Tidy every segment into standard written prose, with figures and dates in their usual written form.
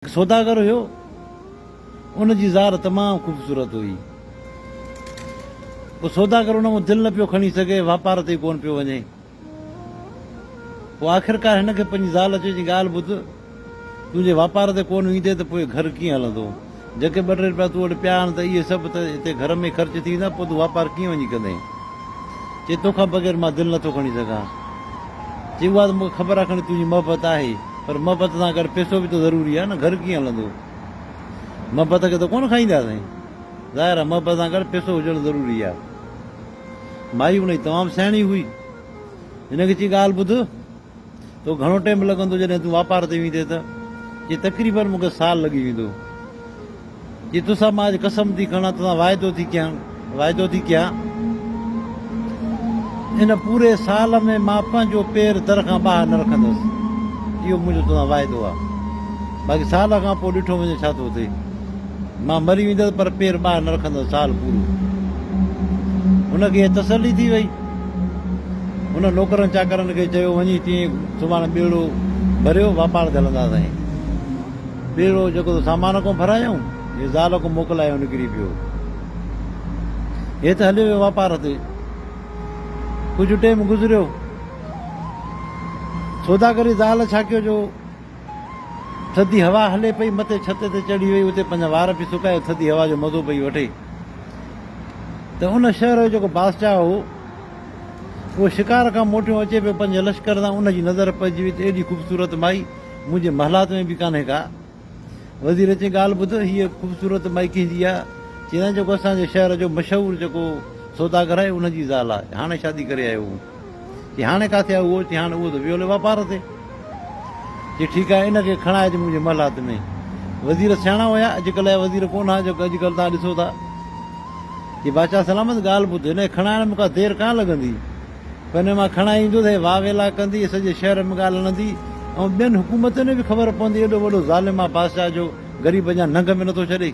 सौदागर हुयो, उनजी ज़ार तमामु ख़ूबसूरत हुई। पोइ सौदागर उन मां दिलि न पियो खणी सघे, वापार ते कोन पियो वञे। पोइ आख़िरकार हिनखे पंहिंजी ज़ाल चई ॻाल्हि ॿुध, तुंहिंजे वापार ते कोन ईंदे त पोइ घर कीअं हलंदो? जेके ॿ टे रुपया तूं वटि पिया आहिनि त इहे सभु त हिते घर में ख़र्च थींदा, पोइ तूं वापारु कीअं वञी कंदे? चई तोखां बग़ैर मां दिलि नथो खणी सघां। चई उहा त मूंखे ख़बर आहे, खणी तुंहिंजी मोहबत आहे, पर मोहबत सां गॾु पैसो बि त ज़रूरी आहे न, घर कीअं हलंदो? मोहबत खे त कोन खाईंदासीं, ज़ाहिर आहे मोहबत सां गॾु पैसो हुजणु ज़रूरी आहे। माई हुनजी तमामु सुहिणी हुई। हिनखे चई ॻाल्हि ॿुध, तो घणो टाइम लॻंदो जॾहिं तूं वापार ते वेंदे त? चई तक़रीबन मूंखे साल लॻी वेंदो। चई तोसां मां अॼु कसम थी खणां, तोसां वाइदो थी कयां, इन पूरे साल में मां पंहिंजो पेर दर खां ॿाहिरि न रखंदुसि। इहो मुंहिंजो तोसां वाइदो आहे। बाक़ी साल खां पोइ ॾिठो वञे छा थो थिए, मां मरी वेंदुसि पर पेर ॿाहिरि न रखंदुसि साल पूरो। हुनखे इहा तसली थी वई। हुन नौकरनि चाकरनि खे चयो वञी तीअं सुभाणे ॿेड़ो भरियो, वापार ते हलंदासीं। ॿेड़ो जेको सामान खां भरायूं, हे ज़ाल खां मोकिलायो निकिरी पियो। हे त हलियो वियो वापार ते। कुझु टाइम गुज़रियो, सौदागरी ज़ाल छा कयो, जो थधी हवा हले पई, मथे छत ते चढ़ी वई, उते पंहिंजा वार बि सुकाए थधी हवा जो मज़ो पई वठे। त उन शहर जो जेको बादशाह हो, उहो शिकार खां मोटियो अचे पियो पंहिंजे लश्कर सां, उनजी नज़र पइजी वई त एॾी ख़ूबसूरत माई मुंहिंजे महलात में बि कान्हे का। वज़ीर चई ॻाल्हि ॿुध, हीअ ख़ूबसूरत माई कंहिंजी आहे? चईंदा जेको असांजे शहर जो मशहूरु जेको सौदागर आहे, उनजी ज़ाल आहे, हाणे शादी करे आयो हूं। चई हाणे किथे आहे उहो? चई हाणे उहो त वियो हले वापार ते। चई ठीकु आहे, इनखे खणाइजे मुंहिंजे महलात में। वज़ीर सियाणा हुया, अॼुकल्ह जा वज़ीर कोन आहे जेको अॼुकल्ह तव्हां ॾिसो था। चई बादशाह सलामत, ॻाल्हि ॿुध, हिन खणाइण में का देरि कान लॻंदी, पर हिन मां खणाईंदुसि, वाह वेला कंदी, सॼे शहर में ॻाल्हि हलंदी, ऐं ॿियनि हुकूमतुनि में बि ख़बर पवंदी एॾो वॾो ज़ालिम आहे बादशाह जो, ग़रीब अञा नंग में नथो छॾे।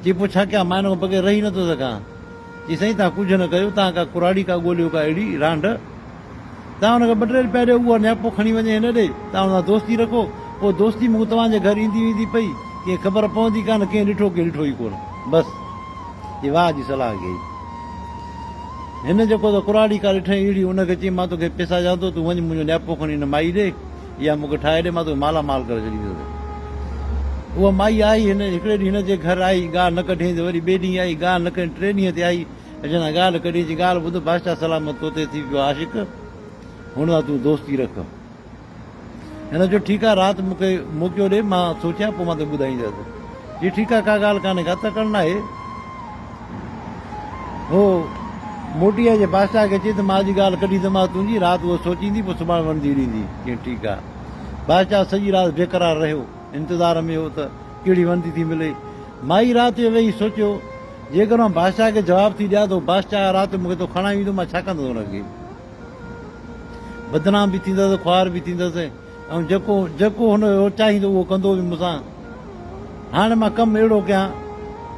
चई पोइ छा कयां, मां हिन खां बग़ैर रही नथो सघां। चई साईं तव्हां कुझु न कयो, तव्हां का कुराड़ी का ॻोल्हियो, का अहिड़ी रांड, तव्हां हुनखे ॿ टे रुपया ॾियो, उहा नियापो खणी वञे हिन ॾे, तव्हां हुन सां दोस्ती रखो। पोइ दोस्ती मूंखे तव्हांजे घर ईंदी वेंदी पई, कंहिं ख़बर पवंदी कान कंहिं ॾिठो कंहिं ॾिठो ई कोन, बसि। चई वाह जी सलाह कई। हिन जेको त कुराड़ी का ॾिठई अहिड़ी, उनखे चई मां तोखे पैसा ॾियां थो, तूं वञ मुंहिंजो नियापो खणी हिन माई ॾे, या मूंखे ठाहे ॾे, मां तोखे माला माल करे छॾींदुसि। उहा माई आई, हिन हिकिड़े ॾींहुं हिन जे घर आई, ॻाल्हि न कढियईं त वरी ॿिए ॾींहुं आई, ॻाल्हि न कढी, टे ॾींहं ते आई, अचनि ॻाल्हि कढी। अची ॻाल्हि ॿुध, बादशाह सलामत तोते थी पियो आशिक़, हुन सां तूं दोस्ती रख। हिन जो ठीकु आहे, राति मूंखे मौक़ो ॾे, मां सोचियां पोइ मां तोखे ॿुधाईंदुसि। जी ठीकु आहे, का ॻाल्हि कान्हे का, त करणु आहे। हो मोटी आहे जे बादशाह खे चई त मां अॼु ॻाल्हि कढी त मां तुंहिंजी, राति उहो सोचींदी, पोइ सुभाणे वणंदी ॾींदी। चई ठीकु आहे। बादशाह सॼी राति बेक़रार रहियो, इंतज़ार में हो त कहिड़ी वणंदी थी मिले। माई राति जो वेही सोचियो, जेकर मां बादशाह खे जवाबु थी ॾियां त बादशाह राति मूंखे तो खणाई वेंदो, मां छा कंदुसि हुनखे? बदनाम बि थींदसि, ख्वार बि थींदसि, ऐं जेको हुन चाहींदो उहो कंदो बि मूंसां। हाणे मां कमु अहिड़ो कयां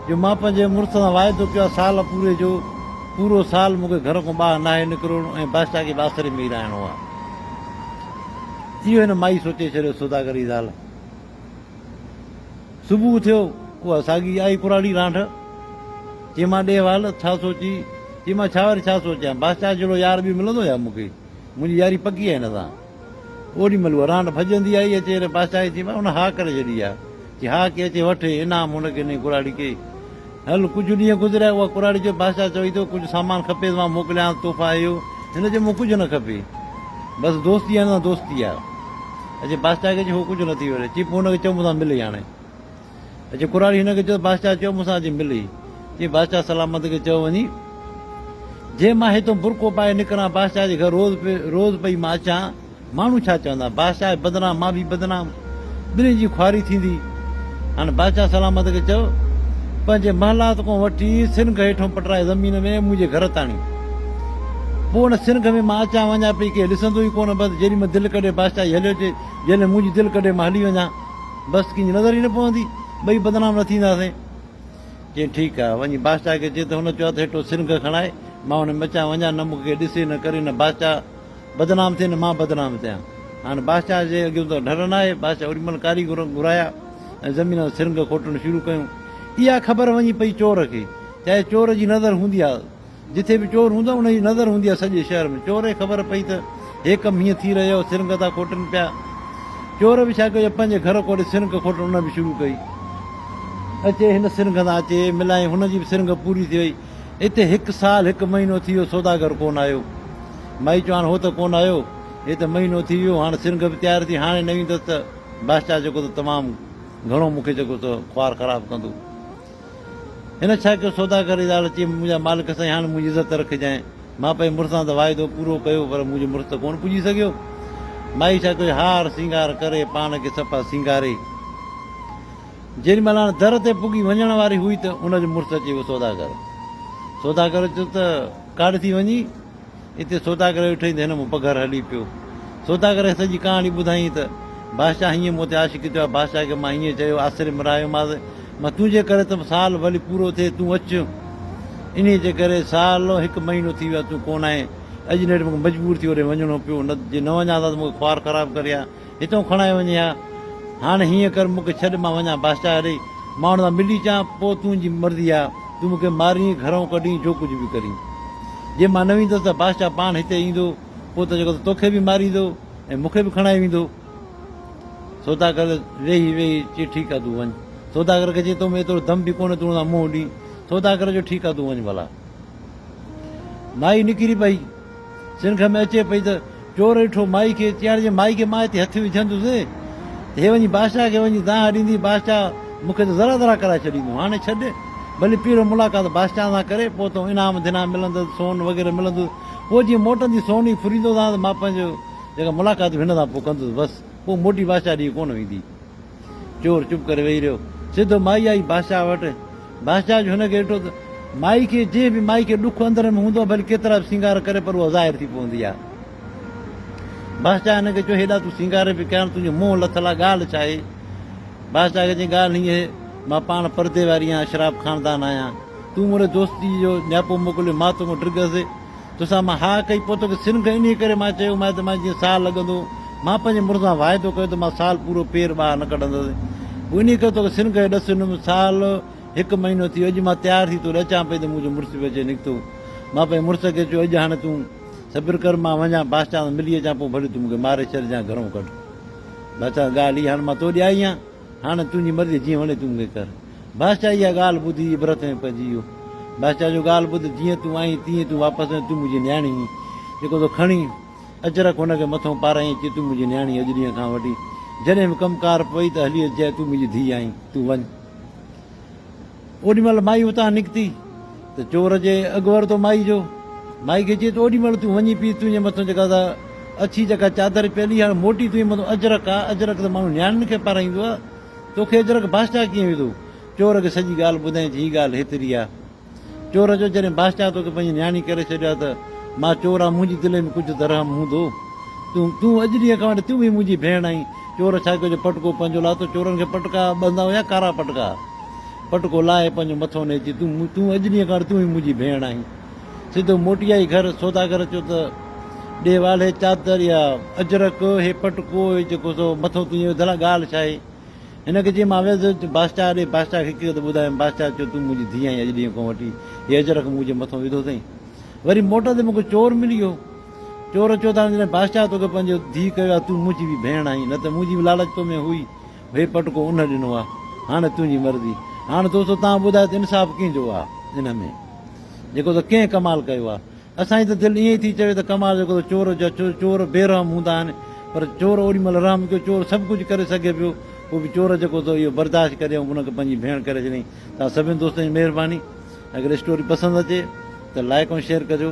जो मां पंहिंजे मुड़ुस सां वाइदो कयो आहे, साल पूरे जो पूरो साल मूंखे घर खां ॿाहिरि नाहे निकिरणो, ऐं बादशाह खे बासरे में ई रहणो आहे। इहो हिन माई सोचे छॾियो, सौदागरी ज़ाल। सुबुह थियो, उहा साॻी आई कुराड़ी रांड। चई मां ॾे वाल छा सोची? चई मां छा वरी छा सोचियां, बादशाह जहिड़ो यार बि मिलंदो या मूंखे? मुंहिंजी यारी पकी आहे हिन सां। ओॾी महिल उहा रांड भॼंदी आई, अचे बादशाह खे चई मां हुन हा करे छॾी आहे। चई हा की अचे वठे इनाम हुनखे ॾे कुराड़ी खे। हल कुझु ॾींहं गुज़रिया, उहा कुराड़ी जो बादशाह चई थो कुझु सामान खपे त मां मोकिलियां, तोहफ़ा इहो। हिन चयो मूं कुझु न खपे, बसि दोस्ती आहे, हिन सां दोस्ती आहे। अचे बादशाह खे चयो हो कुझु नथी वठे। चई पोइ हुनखे चयो मूंसां मिले हाणे। अचे कुराड़ी हिनखे चयो, बादशाह चयो मूंसां अची मिले। चई बादशाह सलामत खे चयो वञी, जे मां हितां बुरको पाए निकिरां बादशाह जे घर रोज़ पई मां अचां, माण्हू छा चवंदा? बादशाह बदनाम, मां बि बदनाम, ॿिन्ही जी ख्वारी थींदी। हाणे बादशाह सलामत खे चयो पंहिंजे महलात खां वठी सिंघ हेठां पटराए ज़मीन में मुंहिंजे घर ताणी। पोइ हुन सिंघ में मां अचां वञा पई, के ॾिसंदो ई कोन, बसि जेॾी महिल दिलि कढे बादशाह हलियो अचे, जंहिं मुंहिंजी दिलि कढे मां हली वञा, बसि कंहिंजी नज़र ई न पवंदी, ॿई बदनाम न थींदासीं। चई ठीकु आहे। वञी बादशाह खे चए त हुन चयो त हेठो सिंघ खणाए, मां हुन में अचां वञा, न मूंखे ॾिसे न करे, न बादशाह बदनाम थिए न मां बदनाम थियां। हाणे बादशाह जे अॻियां त डर न आहे। बादशाह ओॾी महिल कारीगर घुराया, ऐं ज़मीन सिरंग खोटणु शुरू कयूं। इहा ख़बर वञी पई चोर खे, चाहे चोर जी नज़र हूंदी आहे, जिथे बि चोर हूंदो आहे उनजी नज़र हूंदी आहे सॼे शहर में। चोर खे ख़बर पई त हे कमु हीअं थी रहियो, सिरंग था खोटनि पिया। चोर बि छा कयो, पंहिंजे घर कोॾे सिरंग खोटणु उन बि शुरू कई। अचे हिन सिरंग सां अचे मिलाए, हुनजी बि सिरंग पूरी थी वई। हिते 1 साल 1 महीनो थी वियो, सौदागर कोन आयो। माई चयो हाणे हो त कोन आयो, हे त महीनो थी वियो, हाणे सिरंग बि तयारु थी, हाणे न ईंदसि त बादशाह जेको त तमामु घणो मूंखे जेको त ख्वार ख़राबु कंदो। हिन छा कयो, सौदागर ज़ाल चई मुंहिंजा मालिक साईं हाणे मुंहिंजी इज़त रखजांइ। मां पंहिंजे मुड़ुस सां त वाइदो पूरो कयो, पर मुंहिंजो मुड़ुस त कोन पुॼी सघियो। माई छा कयो, हार सिंगार करे पाण खे सफ़ा सिंगारे जेॾी महिल हाणे दर ते पुॻी वञण वारी हुई त उनजो मुड़ुसु अची वियो सौदागर। सौदागर चयो त काॾे थी वञी, हिते सौदागर वेठई त हिन मूं पघर हली पियो। सौदागर खे सॼी कहाणी ॿुधाई त बादशाह हीअं मूं ते आशिक़ थियो आहे, बादशाह खे मां हीअं चयो, आसिरे में रहायोमांसि, मां तुंहिंजे करे त साल भली पूरो थिए, तूं अचु। इन जे करे साल 1 महीनो थी वियो आहे, तूं कोन आहीं। अॼु नेठि मूंखे मजबूर थी ओॾे वञिणो पियो, न वञा त मूंखे ख्वार ख़राबु करे हा, हितां खणाए वञे हा। हाणे हीअं कर, मूंखे छॾ, मां वञा बादशाह ॾे, मां हुन सां मिली अचां, पोइ तुंहिंजी मर्ज़ी आहे, तूं मूंखे मारीं, घरों कढी, जो कुझु बि करीं। जे मां न वेंदुसि त बादशाह पाण हिते ईंदो, पोइ त जेको तोखे बि मारींदो ऐं मूंखे बि खणाए वेंदो। सौदागर वेही वेही चई ठीकु आहे तूं वञ। सौदागर खे चई तो में एतिरो दम बि कोन्हे तूं हुन मुंहुं ॾीं। सौदागर जो ठीकु आहे तूं वञ भला। माई निकिरी पई, सिंख में अचे पई त चोर ॾिठो माई खे, चयाणी माई खे मां हिते हथु विझंदुसि, हे वञी बादशाह खे वञी दाह ॾींदी, बादशाह मूंखे त ज़रा ज़रा कराए छॾींदो। हाणे छॾ, भली पहिरियों मुलाक़ात बादशाह सां करे, पोइ तो इनाम दिनाम मिलंदुसि, सोन वग़ैरह मिलंदुसि, पोइ जीअं मोटंदी सोन ई फुरींदो त मां पंहिंजो जेका मुलाक़ात हिन सां पोइ कंदुसि, बसि पोइ मोटी बादशाह ॾींहुं कोन वेंदी। चोर चुप करे वेही रहियो। सिधो माई आई बादशाह वटि। बादशाह जो हिनखे ॾिठो त माई खे, जीअं बि माई खे ॾुख अंदरि में हूंदो आहे, भली केतिरा बि सिंगार करे, पर उहा ज़ाहिर थी पवंदी आहे। बादशाह हिनखे चयो हेॾा तूं सिंगारे बि कयां, तुंहिंजो मुंहुं लथल आहे, ॻाल्हि छा आहे? बादशाह खे चई ॻाल्हि हीअं, मां पाण परदे वारी आहियां, शराब खानदान आहियां, तूं मुंहिंजे दोस्ती जो न्यापो मोकिलियो, मां तोखां डिगसि, तोसां मां हा कई, पोइ तोखे सिंग इन करे मां चयो मां त मां जीअं साल लॻंदो, मां पंहिंजे मुड़ुस सां वाइदो कयो त मां साल पूरो पेर ॿाहिरि न कढंदुसि, इन करे तोखे सिंग ॾस ॾिनुमि। साल 1 महीनो थी वियो, अॼु मां तयारु थी तो अचां पई त मुंहिंजो मुड़ुस बि अचे निकितो। मां पंहिंजे मुड़ुस खे चयो अॼु हाणे तूं सब्र कर, मां वञा बादशाह सां मिली अचां, पोइ भली तूं मूंखे मारे छॾिजांइ, घरों कढ। बादशाह ॻाल्हि इहा, हाणे मां तोॾे आई आहियां, हाणे तुंहिंजी मर्ज़ी जीअं वणे तूं मूंखे कर। बादशाह इहा ॻाल्हि ॿुधी इबरत में पइजी वियो। बादशाह जो ॻाल्हि ॿुध, जीअं तूं आई तीअं तूं वापसि तूं मुंहिंजी न्याणी, जेको तो खणी अजरक हुनखे मथां पाराई, अची तूं मुंहिंजी न्याणी अॼु ॾींहं खां वठी, जॾहिं बि कमकार पई त हली अचे, तूं मुंहिंजी धीउ आहीं, तूं वञ। ओॾी महिल माई उतां निकिती त चोर जे अॻुवर तो माई जो, माई खे चए त ओॾी महिल तूं वञी पई, तुंहिंजे मथां जेका त अछी जेका चादर पियल, हाणे मोटी तुंहिंजे मथां अजरक आहे, अजरक त माण्हू न्याणियुनि खे पाराईंदो आहे, तोखे अजरक बादशाह कीअं विधो? चोर खे सॼी ॻाल्हि ॿुधाई, हीअ ॻाल्हि हेतिरी आहे। चोर जो जॾहिं बादशाह तोखे पंहिंजी न्याणी करे छॾियो त मां चोर आहे, मुंहिंजी दिलि में कुझु धर्म हूंदो, तूं अॼु ॾींहं खां वठी तूं बि मुंहिंजी भेण आहीं। चोर छा कयो, पटको पंहिंजो लाथो, चोरनि खे पटका ॿंधा हुया कारा पटका, पटको लाहे पंहिंजो मथो न अची, तूं अॼु ॾींहं खां वठी तूं बि मुंहिंजी भेण आहीं। सिधो मोटी आई घर। सौदागर चयो त ॾे वाले चादर या अजरक, हे पटको, हे जेको सो मथो तुंहिंजो दला, ॻाल्हि छा आहे? हिनखे चई मां वियुसि बादशाह ॾे, बादशाह खे कीअं त ॿुधायो, बादशाह चयो तूं मुंहिंजी धीउ आहीं, अॼु ॾींहं खां वठी हे अजरक मुंहिंजे मथां विधो अथई। वरी मोटंदे मूंखे चोर मिली वियो। चोर चयो त जॾहिं बादशाह तोखे पंहिंजो धीउ कयो आहे, तूं मुंहिंजी बि भेण आहीं, न त मुंहिंजी बि लालच तो में हुई, हे पटको उन ॾिनो आहे, हाणे तुंहिंजी मर्ज़ी। हाणे दोस्तो तव्हां ॿुधायो त इंसाफ़ कंहिंजो आहे इन में, जेको त कंहिं कमाल कयो आहे? असांजी त दिलि ईअं ई थी चवे त कमाल जेको त चोर जा चोर बेरहम हूंदा आहिनि, पर चोर ओॾी महिल रहम कयो, चोर सभु कुझु करे सघे पियो, पोइ बि चोर जेको त इहो बर्दाश्त करे ऐं हुनखे पंहिंजी भेण करे छॾियईं। तव्हां सभिनी दोस्तनि जी महिरबानी। अगरि स्टोरी पसंदि अचे त लाइक ऐं शेयर कजो।